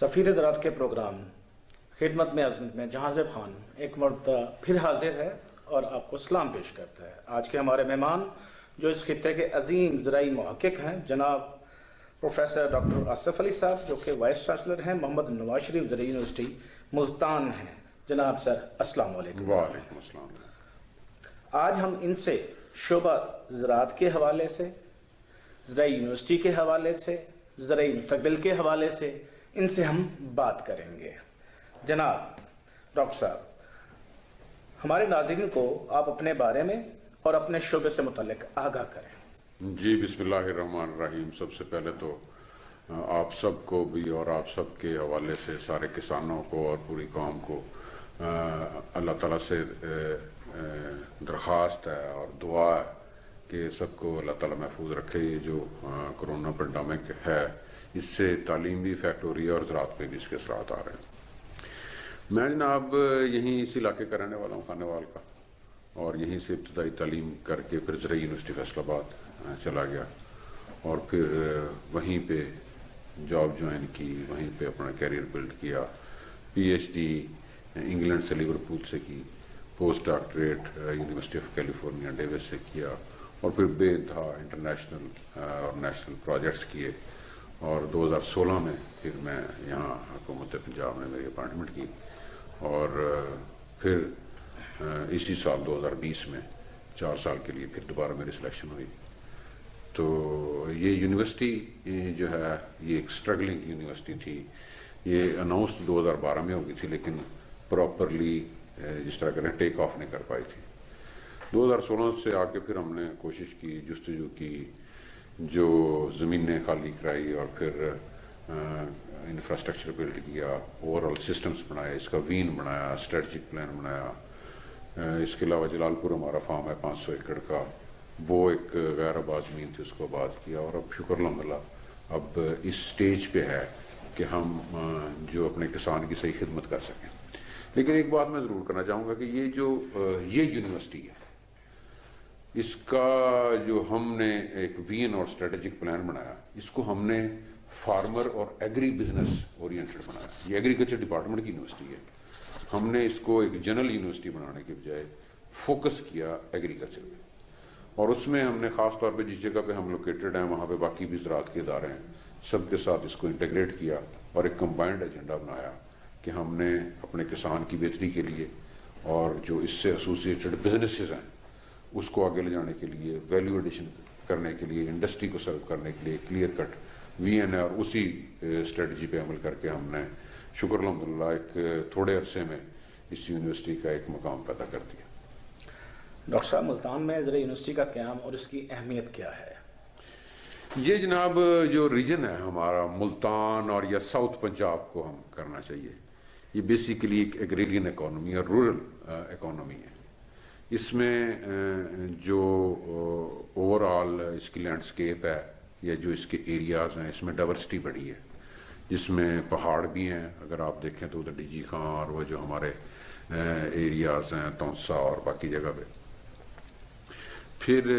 سفیر زراعت کے پروگرام خدمت میں عظمت میں جہاں زیب خان ایک مرتبہ پھر حاضر ہے اور آپ کو سلام پیش کرتا ہے۔ آج کے ہمارے مہمان جو اس خطے کے عظیم زرعی محقق ہیں جناب پروفیسر ڈاکٹر آصف علی صاحب، جو کہ وائس چانسلر ہیں محمد نواز شریف زرعی یونیورسٹی ملتان ہیں۔ جناب سر السلام علیکم۔ وعلیکم السلام۔ آج ہم ان سے شعبہ زراعت کے حوالے سے، زرعی یونیورسٹی کے حوالے سے، زرعی مستقبل کے حوالے سے ان سے ہم بات کریں گے۔ جناب ڈاکٹر صاحب، ہمارے ناظرین کو آپ اپنے بارے میں اور اپنے شعبے سے متعلق آگاہ کریں۔ جی بسم اللہ الرحمن الرحیم۔ سب سے پہلے تو آپ سب کو بھی اور آپ سب کے حوالے سے سارے کسانوں کو اور پوری قوم کو اللہ تعالیٰ سے درخواست ہے اور دعا ہے کہ سب کو اللہ تعالیٰ محفوظ رکھے۔ یہ جو کرونا پینڈیمک ہے اس سے تعلیم بھی افیکٹ ہو رہی ہے اور زراعت پہ بھی اس کے اثرات آ رہے ہیں۔ میں جناب یہیں اس علاقے کا رہنے والا ہوں، خانے وال کا، اور یہیں سے ابتدائی تعلیم کر کے پھر زرعی یونیورسٹی فیصل آباد چلا گیا اور پھر وہیں پہ جاب جوائن کی، وہیں پہ اپنا کیریئر بلڈ کیا۔ پی ایچ ڈی انگلینڈ سے لیورپول سے کی، post doctorate university of California Davis سے کیا، اور پھر بے انتہا انٹرنیشنل اور نیشنل پروجیکٹس کیے، اور 2016 میں پھر میں یہاں حکومت پنجاب نے میری اپائنٹمنٹ کی، اور پھر اسی سال 2020 میں 4 سال کے لیے پھر دوبارہ میری سلیکشن ہوئی۔ تو یہ یونیورسٹی جو ہے یہ ایک اسٹرگلنگ یونیورسٹی تھی۔ یہ اناؤنس 2012 میں ہو گئی تھی لیکن پراپرلی جس طرح کریں ٹیک آف نہیں کر پائی تھی۔ 2016 سے آ کے پھر ہم نے کوشش کی، جستجو کی، جو زمینیں خالی کرائی اور پھر انفراسٹرکچر بلڈ کیا، اوور آل سسٹمز بنائے، اس کا وین بنایا، اسٹریٹجک پلان بنایا۔ اس کے علاوہ جلال پور ہمارا فارم ہے 500 ایکڑ کا، وہ ایک غیر آباد زمین تھی، اس کو آباد کیا، اور اب شکر الحمدللہ اب اس سٹیج پہ ہے کہ ہم جو اپنے کسان کی صحیح خدمت کر سکیں۔ لیکن ایک بات میں ضرور کرنا چاہوں گا کہ یہ یونیورسٹی ہے، اس کا جو ہم نے ایک وین اور اسٹریٹجک پلان بنایا، اس کو ہم نے فارمر اور ایگری بزنس اورینٹڈ بنایا۔ یہ ایگریکلچر ڈپارٹمنٹ کی یونیورسٹی ہے، ہم نے اس کو ایک جنرل یونیورسٹی بنانے کے بجائے فوکس کیا ایگریکلچر پہ، اور اس میں ہم نے خاص طور پہ جس جگہ پہ ہم لوکیٹڈ ہیں وہاں پہ باقی بھی زراعت کے ادارے ہیں، سب کے ساتھ اس کو انٹیگریٹ کیا اور ایک کمبائنڈ ایجنڈا بنایا کہ ہم نے اپنے کسان کی بہتری کے لیے اور جو اس سے ایسوسیٹڈ بزنسز ہیں اس کو آگے لے جانے کے لیے، ویلیو ایڈیشن کرنے کے لیے، انڈسٹری کو سرو کرنے کے لیے کلیئر کٹ وی این ہے، اور اسی اسٹریٹجی پہ عمل کر کے ہم نے شکر الحمدللہ ایک تھوڑے عرصے میں اس یونیورسٹی کا ایک مقام پیدا کر دیا۔ ڈاکٹر صاحب، ملتان میں زرعی یونیورسٹی کا قیام اور اس کی اہمیت کیا ہے؟ یہ جناب جو ریجن ہے ہمارا ملتان اور یا ساؤتھ پنجاب کو ہم کرنا چاہیے، یہ بیسیکلی ایک ایگریرین اکانومی اور رورل اکانومی ہے۔ اس میں جو اوور آل اس کی لینڈسکیپ ہے یا جو اس کے ایریاز ہیں، اس میں ڈائیورسٹی بڑی ہے، جس میں پہاڑ بھی ہیں، اگر آپ دیکھیں تو ادھر ڈی جی خان اور وہ جو ہمارے ایریاز ہیں تونسا اور باقی جگہ پہ، پھر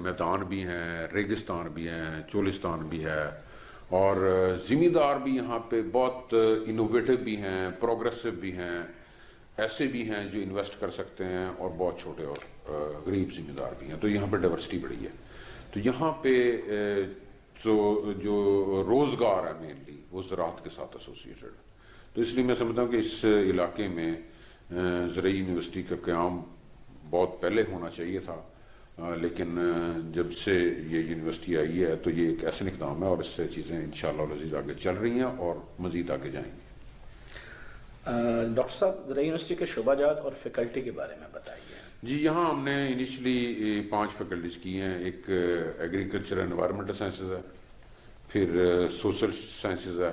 میدان بھی ہیں، ریگستان بھی ہیں، چولستان بھی ہے، اور زمیندار بھی یہاں پہ بہت انوویٹو بھی ہیں، پروگریسو بھی ہیں، ایسے بھی ہیں جو انویسٹ کر سکتے ہیں، اور بہت چھوٹے اور غریب زمیندار بھی ہیں۔ تو یہاں پہ ڈائیورسٹی بڑی ہے۔ تو یہاں پہ جو روزگار ہے مینلی وہ زراعت کے ساتھ ایسوسیٹڈ، تو اس لیے میں سمجھتا ہوں کہ اس علاقے میں زرعی یونیورسٹی کا قیام بہت پہلے ہونا چاہیے تھا، لیکن جب سے یہ یونیورسٹی آئی ہے تو یہ ایک ایسا اقدام ہے، اور اس سے چیزیں انشاءاللہ العزیز آگے چل رہی ہیں اور مزید آگے جائیں گی۔ ڈاکٹر صاحب، زرعی یونیورسٹی کے شعبہ جات اور فیکلٹی کے بارے میں بتائیے۔ جی، یہاں ہم نے انیشلی 5 فیکلٹیز کی ہیں۔ ایک ایگریکلچر انوائرمنٹل سائنسز ہے، پھر سوشل سائنسز ہے،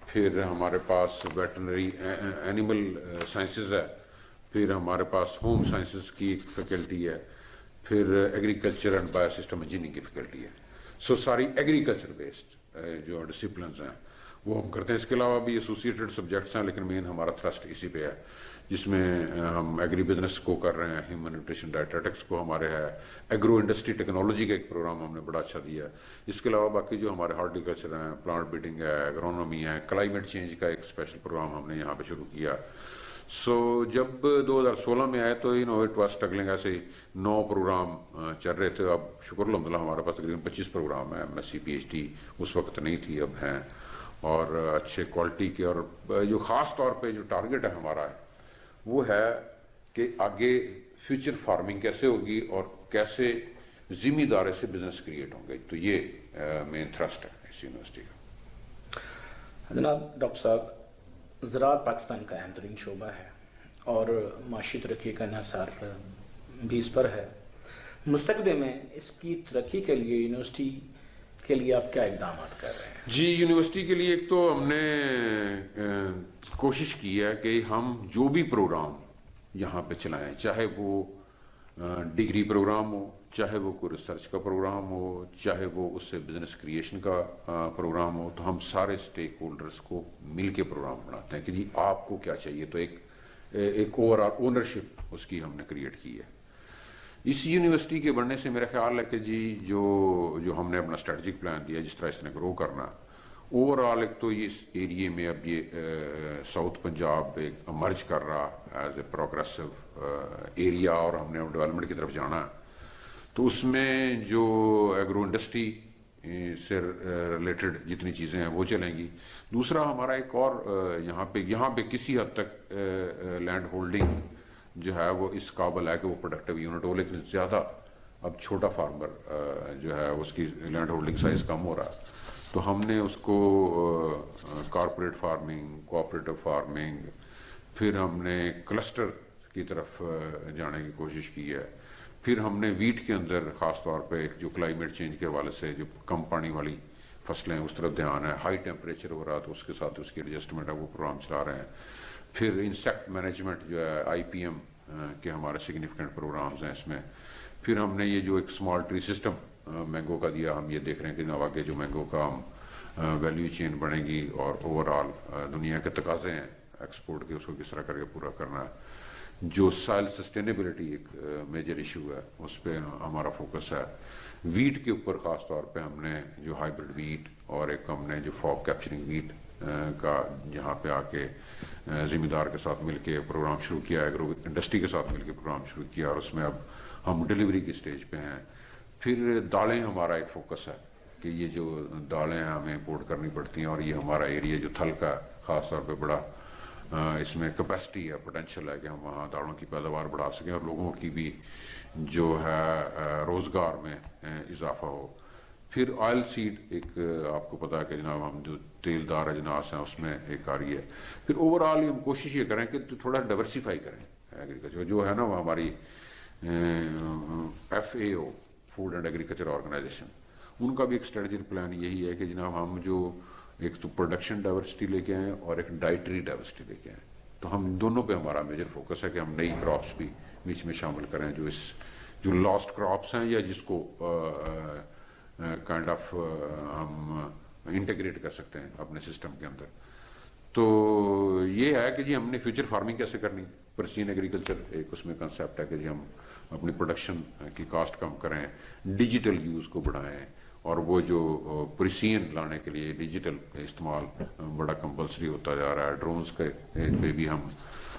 پھر ہمارے پاس ویٹرنری اینیمل سائنسز ہے، پھر ہمارے پاس ہوم سائنسز کی ایک فیکلٹی ہے، پھر agriculture and bio system engineering کی فیکلٹی ہے۔ سو ساری ایگریکلچر بیسڈ جو ڈسپلنز ہیں وہ ہم کرتے ہیں۔ اس کے علاوہ بھی ایسوسیٹڈ سبجیکٹس ہیں لیکن مین ہمارا تھرسٹ اسی پہ ہے۔ جس میں ہم ایگری بزنس کو کر رہے ہیں, ہیومن نیوٹریشن ڈائٹیٹکس کو ہمارے ہے, ایگرو انڈسٹری ٹیکنالوجی کا ایک پروگرام ہم نے بڑا اچھا دیا ہے. اس کے علاوہ باقی جو ہمارے ہارٹیکلچر ہیں, پلانٹ بریڈنگ ہے, ایگرونومی ہے, کلائمیٹ چینج کا ایک اسپیشل پروگرام ہم نے یہاں پہ شروع کیا. سو جب 2016 میں آئے تو اٹ واز اسٹرگلنگ, ایسے ہی 9 پروگرام چل رہے تھے. اب شکر الحمدللہ ہمارے پاس تقریباً 25 پروگرام ہیں. MSc PhD اس وقت نہیں تھی, اب ہیں, اور اچھے کوالٹی کے. اور جو خاص طور پہ جو ٹارگیٹ ہے ہمارا وہ ہے کہ آگے فیوچر فارمنگ کیسے ہوگی اور کیسے ذمہ داری سے بزنس کریٹ ہوں گے. تو یہ مین تھرسٹ ہے اس یونیورسٹی کا. جناب ڈاکٹر صاحب, زراعت پاکستان کا اہم ترین شعبہ ہے اور معاشی ترقی کا انحصار بھی اس پر ہے. مستقبل میں اس کی ترقی کے لیے یونیورسٹی کے لیے آپ کیا اقدامات کر رہے ہیں؟ جی, یونیورسٹی کے لیے ایک تو ہم نے کوشش کی ہے کہ ہم جو بھی پروگرام یہاں پہ چلائیں, چاہے وہ ڈگری پروگرام ہو, چاہے وہ کوئی ریسرچ کا پروگرام ہو, چاہے وہ اس سے بزنس کریشن کا پروگرام ہو, تو ہم سارے اسٹیک ہولڈرز کو مل کے پروگرام بناتے ہیں کہ جی آپ کو کیا چاہیے. تو ایک اوور آل اونرشپ اس کی ہم نے کریٹ کی ہے. اس یونیورسٹی کے بڑھنے سے میرا خیال ہے کہ جی جو ہم نے اپنا اسٹریٹجک پلان دیا, جس طرح اس نے گرو کرنا, اوور آل ایک تو یہ اس ایریے میں اب یہ ساؤتھ پنجاب ایک مرج کر رہا ایز اے پروگریسو ایریا, اور ہم نے ڈیولپمنٹ کی طرف جانا ہے. تو اس میں جو ایگرو انڈسٹری سے ریلیٹڈ جتنی چیزیں ہیں وہ چلیں گی. دوسرا ہمارا ایک اور یہاں پہ کسی حد تک لینڈ ہولڈنگ جو ہے وہ اس قابل ہے کہ وہ پروڈکٹیو یونٹ ہو, لیکن زیادہ اب چھوٹا فارمر جو ہے اس کی لینڈ ہولڈنگ سائز کم ہو رہا ہے. تو ہم نے اس کو کارپوریٹ فارمنگ, کوآپریٹو فارمنگ, پھر ہم نے کلسٹر کی طرف جانے کی کوشش کی ہے. پھر ہم نے ویٹ کے اندر خاص طور پہ جو کلائمیٹ چینج کے حوالے سے جو کم پانی والی فصلیں اس طرف دھیان ہے, ہائی ٹیمپریچر ہو رہا تو اس کے ساتھ اس کی ایڈجسٹمنٹ ہے, وہ پروگرام چلا رہے ہیں. پھر انسیکٹ مینجمنٹ جو ہے IPM کے ہمارے سگنیفیکنٹ پروگرامز ہیں اس میں. پھر ہم نے یہ جو ایک اسمال ٹری سسٹم مینگو کا دیا, ہم یہ دیکھ رہے ہیں کہ آگے جو مینگو کا ہم ویلیو چین بڑھے گی اور اوور آل دنیا کے تقاضے ہیں ایکسپورٹ کے, اس کو کس طرح کر کے پورا کرنا ہے. جو سائل سسٹینیبلٹی ایک میجر ایشو ہے, اس پہ ہمارا فوکس ہے. ویٹ کے اوپر خاص طور پہ ہم نے جو ہائیبرڈ ویٹ اور ایک ہم نے جو فاگ کیپچرنگ ویٹ کا جہاں پہ آ کے ذمہ دار کے ساتھ مل کے پروگرام شروع کیا, ایگرو انڈسٹری کے ساتھ مل کے پروگرام شروع کیا, اور اس میں اب ہم ڈیلیوری کی سٹیج پہ ہیں. پھر دالیں ہمارا ایک فوکس ہے کہ یہ جو دالیں ہمیں امپورٹ کرنی پڑتی ہیں, اور یہ ہمارا ایریا جو تھل کا خاص طور پہ بڑا اس میں کیپیسٹی ہے, پوٹینشیل ہے کہ ہم وہاں دالوں کی پیداوار بڑھا سکیں اور لوگوں کی بھی جو ہے روزگار میں اضافہ ہو. پھر آئل سیڈ ایک آپ کو پتا ہے کہ جناب ہم جو تیل دار اجناس ہیں اس میں ایک آ رہی ہے. پھر اوور آل ہم کوشش یہ کریں کہ تھوڑا ڈائیورسیفائی کریں ایگریکلچر, جو ہے نا وہ ہماری FAO food and agriculture organisation, ان کا بھی ایک اسٹریٹجک پلان یہی ہے کہ جناب ہم جو ایک تو پروڈکشن ڈائیورسٹی لے کے آئیں اور ایک ڈائٹری ڈائیورسٹی لے کے آئیں. تو ہم دونوں پہ ہمارا میجر فوکس ہے کہ ہم نئی کراپس بھی بیچ میں شامل کریں, جو لاسٹ کراپس ہیں یا جس کو کائنڈ آف ہم انٹیگریٹ کر سکتے ہیں اپنے سسٹم کے اندر. تو یہ ہے کہ جی ہم نے فیوچر فارمنگ کیسے کرنی, پرسین ایگریکلچر ایک اس میں کنسیپٹ ہے کہ جی ہم اپنی پروڈکشن کی کاسٹ کم کریں, ڈیجیٹل یوز کو بڑھائیں, اور وہ جو پرسین لانے کے لیے ڈیجیٹل استعمال بڑا کمپلسری ہوتا جا رہا ہے. ڈرونز کے پہ بھی ہم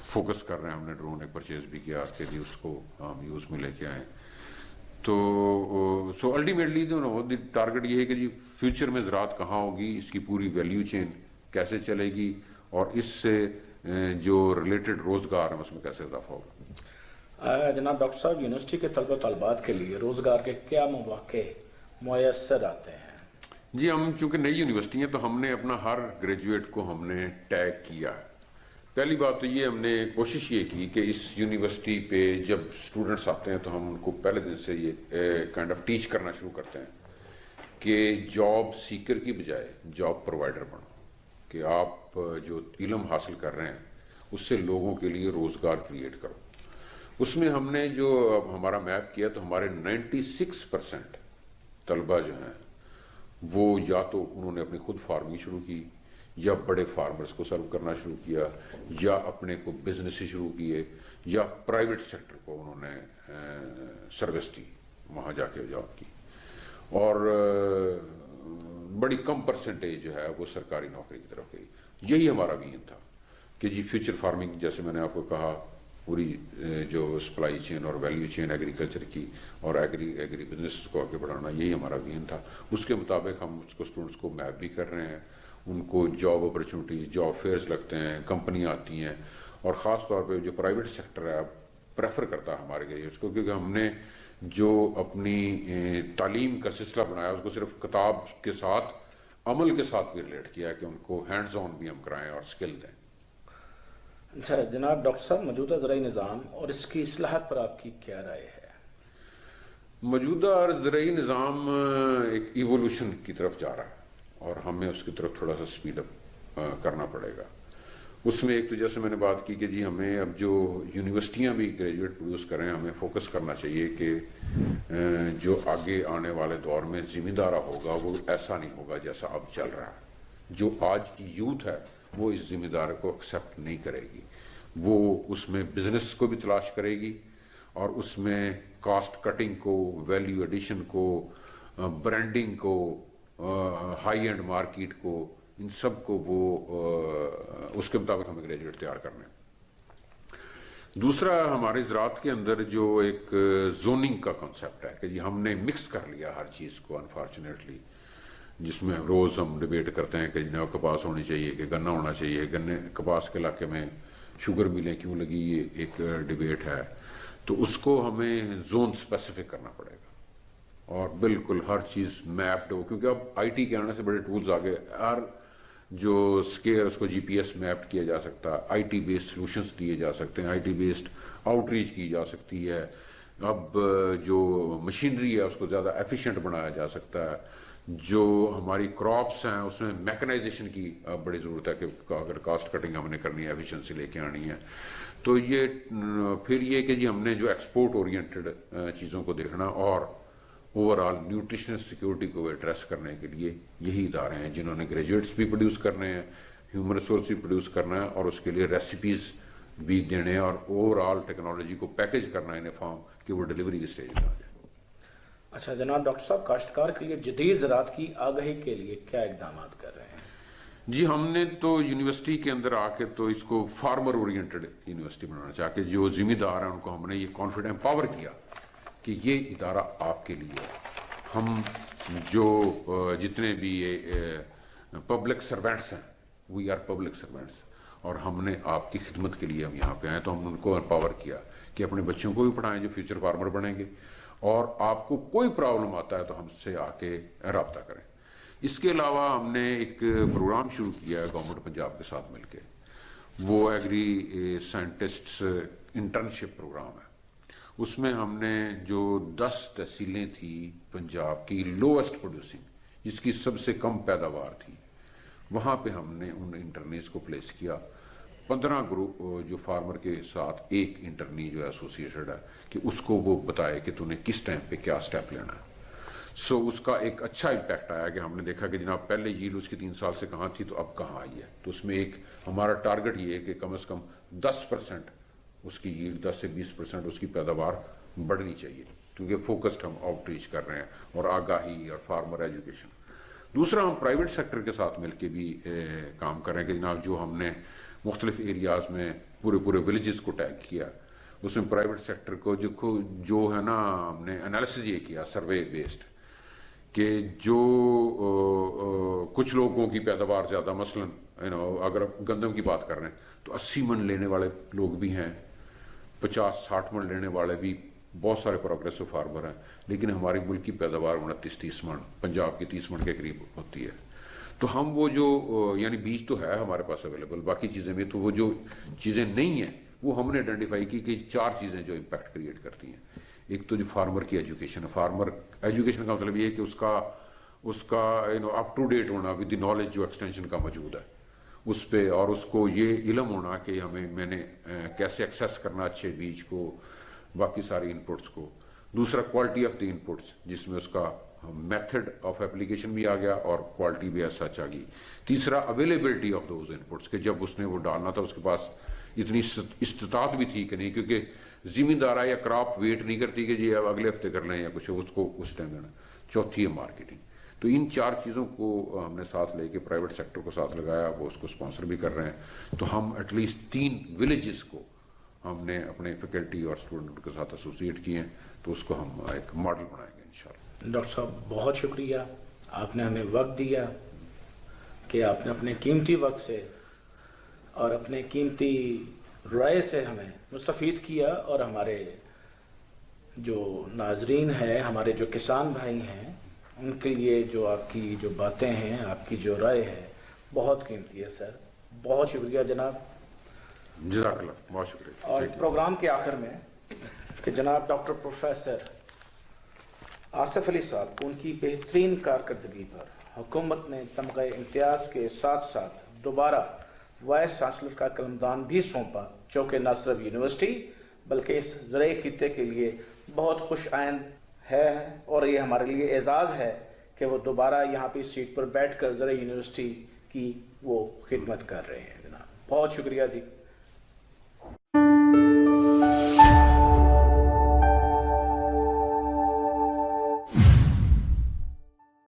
فوکس کر رہے ہیں, ہم نے ڈرون ایک پرچیز بھی کیا کہ جی اس کو ہم یوز میں لے کے آئیں. تو سو الٹیمیٹلی ٹارگیٹ یہ ہے کہ جی فیوچر میں زراعت کہاں ہوگی, اس کی پوری ویلیو چین کیسے چلے گی, اور اس سے جو ریلیٹڈ روزگار ہیں اس میں کیسے اضافہ ہوگا. جناب ڈاکٹر صاحب, یونیورسٹی کے طلبہ طالبات کے لیے روزگار کے کیا مواقع میسر آتے ہیں؟ جی ہم چونکہ نئی یونیورسٹی ہیں تو ہم نے اپنا ہر گریجویٹ کو ہم نے ٹیگ کیا. پہلی بات تو یہ ہم نے کوشش یہ کی کہ اس یونیورسٹی پہ جب اسٹوڈنٹس آتے ہیں تو ہم ان کو پہلے دن سے یہ کائنڈ آف ٹیچ کرنا شروع کرتے ہیں کہ جاب سیکر کی بجائے جاب پرووائڈر بنو, کہ آپ جو علم حاصل کر رہے ہیں اس سے لوگوں کے لیے روزگار کریٹ کرو. اس میں ہم نے جو ہمارا میپ کیا تو ہمارے 96% طلبہ جو ہیں وہ یا تو انہوں نے اپنی خود فارمنگ شروع کی, یا بڑے فارمرز کو سرو کرنا شروع کیا یا اپنے کو بزنس شروع کیے یا پرائیویٹ سیکٹر کو انہوں نے سروس دی وہاں جا کے جاب کی اور بڑی کم پرسنٹیج جو ہے وہ سرکاری نوکری کی طرف گئی. یہی ہمارا ویژن تھا کہ جی فیوچر فارمنگ جیسے میں نے آپ کو کہا پوری جو سپلائی چین اور ویلیو چین ایگریکلچر کی اور ایگری بزنس کو آگے بڑھانا یہی ہمارا ویژن تھا. اس کے مطابق ہم اس کو اسٹوڈنٹس کو میپ بھی کر رہے ہیں, ان کو جاب اپرچونیٹیز جاب فیئرز لگتے ہیں, کمپنیاں آتی ہیں اور خاص طور پہ جو پرائیویٹ سیکٹر ہے پریفر کرتا ہے ہمارے گریجویٹس کو کیونکہ ہم نے جو اپنی تعلیم کا سلسلہ بنایا اس کو صرف کتاب کے ساتھ عمل کے ساتھ بھی ریلیٹ کیا ہے کہ ان کو ہینڈز آن بھی ہم کرائیں اور اسکل دیں. اچھا جناب ڈاکٹر صاحب, موجودہ زرعی نظام اور اس کی اصلاحات پر آپ کی کیا رائے ہے؟ موجودہ زرعی نظام ایک ایوولوشن کی طرف جا رہا ہے اور ہمیں اس کی طرف تھوڑا سا سپیڈ اپ کرنا پڑے گا. اس میں ایک تو جیسے میں نے بات کی کہ جی ہمیں اب جو یونیورسٹیاں بھی گریجویٹ پروڈیوس کریں ہمیں فوکس کرنا چاہیے کہ جو آگے آنے والے دور میں ذمہ دارہ ہوگا وہ ایسا نہیں ہوگا جیسا اب چل رہا ہے. جو آج کی یوتھ ہے وہ اس ذمہ دار کو ایکسیپٹ نہیں کرے گی, وہ اس میں بزنس کو بھی تلاش کرے گی اور اس میں کاسٹ کٹنگ کو, ویلیو ایڈیشن کو, برانڈنگ کو, ہائی اینڈ مارکیٹ کو, ان سب کو وہ اس کے مطابق ہمیں گریجویٹ تیار کرنا ہے. دوسرا ہمارے زراعت کے اندر جو ایک زوننگ کا کنسیپٹ ہے کہ جی ہم نے مکس کر لیا ہر چیز کو انفارچونیٹلی, جس میں روز ہم ڈیبیٹ کرتے ہیں کہ جناب کپاس ہونی چاہیے کہ گنا ہونا چاہیے, گنے کپاس کے علاقے میں شوگر ملیں کیوں لگی, یہ ایک ڈیبیٹ ہے. تو اس کو ہمیں زون اسپیسیفک کرنا پڑے گا اور بالکل ہر چیز میپڈ ہو کیونکہ اب آئی ٹی کے آنے سے بڑے ٹولز آ گئے, ہر جو اسکیئر اس کو جی پی ایس میپڈ کیا جا سکتا ہے, آئی ٹی بیسڈ سلوشنس دیے جا سکتے ہیں, I T based out reach کی جا سکتی ہے. اب جو مشینری ہے اس کو زیادہ ایفیشینٹ بنایا جا سکتا ہے. جو ہماری کراپس ہیں اس میں میکنائزیشن کی بڑی ضرورت ہے کہ اگر کاسٹ کٹنگ ہم نے کرنی ہے, ایفیشنسی لے کے آنی ہے. تو یہ پھر یہ کہ جی ہم نے جو ایکسپورٹ اورینٹڈ چیزوں کو دیکھنا اور اوور آل نیوٹریشنل سیکورٹی کو ایڈریس کرنے کے لیے یہی ادارے ہیں جنہوں نے گریجویٹس بھی پروڈیوس کرنے ہیں, ہیومن ریسورس بھی پروڈیوس کرنا ہے اور اس کے لیے ریسیپیز بھی دینے اور اوور آل ٹیکنالوجی کو پیکج کرنا ہے ان فارم کہ وہ ڈلیوری کی اسٹیج میں آ جائے. اچھا جناب ڈاکٹر صاحب, کاشتکار کے لیے جدید زراعت کی آگاہی کے لیے کیا اقدامات کر رہے ہیں؟ جی ہم نے تو یونیورسٹی کے اندر آ کے تو اس کو فارمر اورینٹڈ یونیورسٹی بنانا چاہ کے جو ذمہ دار ہیں ان کو ہم نے یہ کانفیڈنس امپاور کیا کہ یہ ادارہ آپ کے لیے ہے. ہم جو جتنے بھی پبلک سروینٹس ہیں وی آر پبلک سروینٹس اور ہم نے آپ کی خدمت کے لیے ہم یہاں پہ آئے تو ہم ان کو امپاور کیا کہ اپنے بچوں کو بھی پڑھائیں جو فیوچر فارمر بنیں گے اور آپ کو کوئی پرابلم آتا ہے تو ہم سے آ کے رابطہ کریں. اس کے علاوہ ہم نے ایک پروگرام شروع کیا ہے گورنمنٹ پنجاب کے ساتھ مل کے, وہ ایگری سائنٹسٹس انٹرنشپ پروگرام ہے. اس میں ہم نے جو 10 تحصیلیں تھی پنجاب کی لوئسٹ پروڈیوسنگ جس کی سب سے کم پیداوار تھی, وہاں پہ ہم نے ان انٹرنیز کو پلیس کیا. 15 گروپ جو فارمر کے ساتھ ایک انٹرنی جو ایسوسیٹڈ ہے کہ اس کو وہ بتائے کہ تو نے کس ٹائم پہ کیا سٹیپ لینا ہے. سو اس کا ایک اچھا امپیکٹ آیا کہ ہم نے دیکھا کہ جناب پہلے ییل اس کی 3 سال سے کہاں تھی تو اب کہاں آئی ہے. تو اس میں ایک ہمارا ٹارگٹ یہ ہے کہ کم از کم 10% اس کی ییل 10 سے 20% اس کی پیداوار بڑھنی چاہیے کیونکہ فوکسڈ ہم آؤٹ ریچ کر رہے ہیں اور آگاہی اور فارمر ایجوکیشن. دوسرا ہم پرائیویٹ سیکٹر کے ساتھ مل کے بھی کام کر رہے ہیں کہ جناب جو ہم نے مختلف ایریاز میں پورے ولیجز کو ٹیگ کیا, اس میں پرائیویٹ سیکٹر کو جو ہے نا ہم نے انالیسز یہ کیا سروے بیسڈ کہ جو کچھ لوگوں کی پیداوار زیادہ مثلا اگر گندم کی بات کر رہے ہیں تو 80 من لینے والے لوگ بھی ہیں, 50-60 من لینے والے بھی بہت سارے پروگریسو فارمر ہیں, لیکن ہماری ملک کی پیداوار 29-30 من, پنجاب کی 30 من کے قریب ہوتی ہے. تو ہم وہ جو یعنی بیج تو ہے ہمارے پاس اویلیبل, باقی چیزیں بھی, تو وہ جو چیزیں نہیں ہیں وہ ہم نے آئیڈینٹیفائی کی کہ 4 چیزیں جو امپیکٹ کریٹ کرتی ہیں. ایک تو جو فارمر کی ایجوکیشن ہے, فارمر ایجوکیشن کا مطلب یہ ہے کہ اس کا اپ ٹو ڈیٹ ہونا ود دی نالج جو ایکسٹینشن کا موجود ہے اس پہ, اور اس کو یہ علم ہونا کہ میں نے کیسے ایکسیس کرنا اچھے بیج کو, باقی ساری انپٹس کو. دوسرا کوالٹی آف دی انپٹس، جس میں اس کا میتھڈ آف اپلیکیشن بھی آ گیا اور کوالٹی بھی ایسا آ گئی. تیسرا اویلیبلٹی آف دوز انپٹس، کہ جب اس نے وہ ڈالنا تھا اس کے پاس اتنی استطاعت بھی تھی کہ نہیں، کیونکہ زمیندارہ یا کراپ ویٹ نہیں کرتی کہ جی اب اگلے ہفتے کر لیں یا کچھ، اس کو اس ٹائم دینا. چوتھی ہے مارکیٹنگ. تو ان 4 چیزوں کو ہم نے ساتھ لے کے پرائیویٹ سیکٹر کو ساتھ لگایا، وہ اس کو اسپانسر بھی کر رہے ہیں. تو ہم ایٹ لیسٹ 3 ولیجز کو ہم نے اپنے فیکلٹی اور اسٹوڈنٹ کے ساتھ ایسوسیٹ کیے ہیں، تو اس کو ہم ایک ماڈل بنائیں گے انشاءاللہ. ڈاکٹر صاحب بہت شکریہ، آپ نے ہمیں وقت دیا کہ آپ نے اپنے قیمتی وقت سے اور اپنے قیمتی رائے سے ہمیں مستفید کیا، اور ہمارے جو ناظرین ہیں، ہمارے جو کسان بھائی ہیں، ان کے لیے جو آپ کی جو باتیں ہیں، آپ کی جو رائے ہے، بہت قیمتی ہے سر. بہت شکریہ جناب. جزاک اللہ، بہت شکریہ. اور پروگرام کے آخر میں کہ جناب ڈاکٹر پروفیسر آصف علی صاحب کو ان کی بہترین کارکردگی پر حکومت نے تمغہ امتیاز کے ساتھ ساتھ دوبارہ وائس چانسلر کا قلمدان بھی سونپا، جو کہ نہ صرف یونیورسٹی بلکہ اس زرعی خطے کے لیے بہت خوش آئند ہے، اور یہ ہمارے لیے اعزاز ہے کہ وہ دوبارہ یہاں پہ اس سیٹ پر بیٹھ کر زرعی یونیورسٹی کی وہ خدمت کر رہے ہیں. جناب بہت شکریہ جی.